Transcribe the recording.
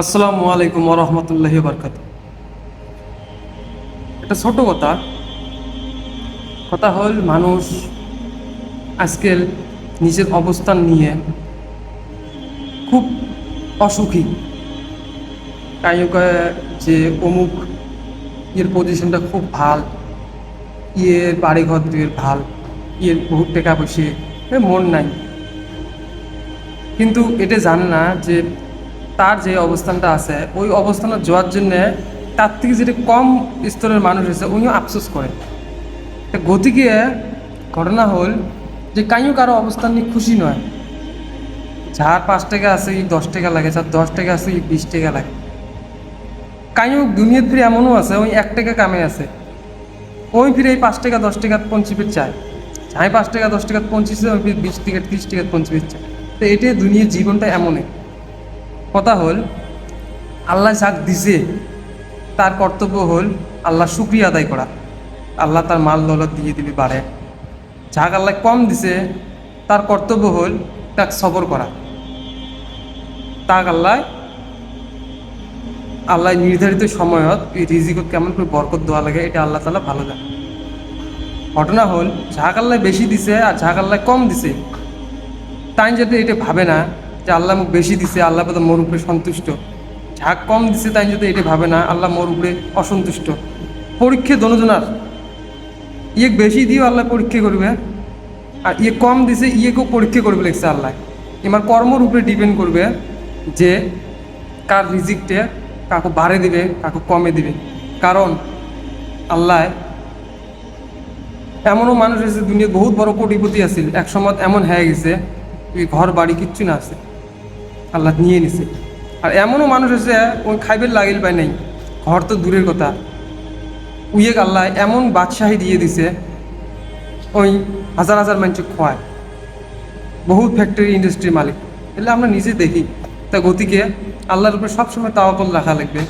আসসালামু আলাইকুম রহমতুল্লাহি বারকাত। এটা ছোট কথা কথা হল মানুষ আজকাল নিজের অবস্থান নিয়ে খুব অসুখী। কাইও কয় যে অমুক ইয়ের পজিশনটা খুব ভাল, ইয়ের বাড়িঘর দুয়ের ভাল, ইয়ের বহুত টাকা পয়সে মন নাই, কিন্তু এটা জানে না যে তার যে অবস্থানটা আছে ওই অবস্থানে যাওয়ার জন্যে তার থেকে যেটা কম স্তরের মানুষ আছে উনিও আফসোস করে। তা গতিকে ঘটনা হল যে কাইও কারো অবস্থান নিয়ে খুশি নয়। যার 5 টাকা আছে 10 টাকা লাগে, যার 10 টাকা আছে 20 টাকা লাগে। কাইও দুনিয়ার ফিরে এমনও আছে ওই 1 টাকা কামে আছে, ওই ফিরে এই 5 টাকা 10 টাকা পঞ্চিপের চায়। যাই 5 টাকা 10 টাকা পঞ্চিশে ওই ফিরে 20 টাকা 30 টাকা পঞ্চিপের চায়। তো এটাই দুনিয়ার জীবনটা এমনই। কথা হল আল্লাহ যাক দিছে তার কর্তব্য হল আল্লাহ শুক্রিয়া আদায় করা। আল্লাহ তার মাল দৌলত দিয়ে দিবি বাড়ে। যাক আল্লাহ কম দিছে তার কর্তব্য হল তাকে সবর করা। তাক আল্লাহ আল্লাহ নির্ধারিত সময়ত এই রিজিকত কেমন করে বরকত দেওয়া লাগে এটা আল্লাহ তাআলা ভালো জানে। ঘটনা হল যাক আল্লাহ বেশি দিছে আর যাক আল্লাহ কম দিছে তাই যাতে এটা ভাবে না যে আল্লাহ মুখ বেশি দিছে আল্লাহ বোধহয় মোর উপরে সন্তুষ্ট, যাক কম দিছে তাই যদি এটা ভাবে না আল্লাহ মোর উপরে অসন্তুষ্ট। পরীক্ষা দনোজনার, ইয়ে বেশি দিয়েও আল্লাহ পরীক্ষা করবে, আর ইয়ে কম দিছে ইয়েকেও পরীক্ষা করবে লিখছে আল্লাহ। এবার কর্মর উপরে ডিপেন্ড করবে যে কার রিজিকটা কাকু বাড়ে দিবে কাকু কমে দিবে। কারণ আল্লাহ এমনও মানুষ আছে দুনিয়া বহুত বড় কোটিপতি আছিল, এক সময় এমন হয়ে গেছে ওই ঘর বাড়ি কিচ্ছু না আছে, আল্লাহ নিয়ে নিছে। আর এমনও মানুষ আছে ওই খাইবের লাগিল পায় নাই, ঘর তো দূরের কথা, উইয়েক আল্লাহ এমন বাদশাহী দিয়ে দিছে ওই হাজার হাজার মানুষ খোয়ায়, বহুত ফ্যাক্টরি ইন্ডাস্ট্রির মালিক। এলে আমরা নিজে দেখি। তা গতিকে আল্লাহর উপরে সবসময় তাওয়াক্কুল রাখা লাগবে।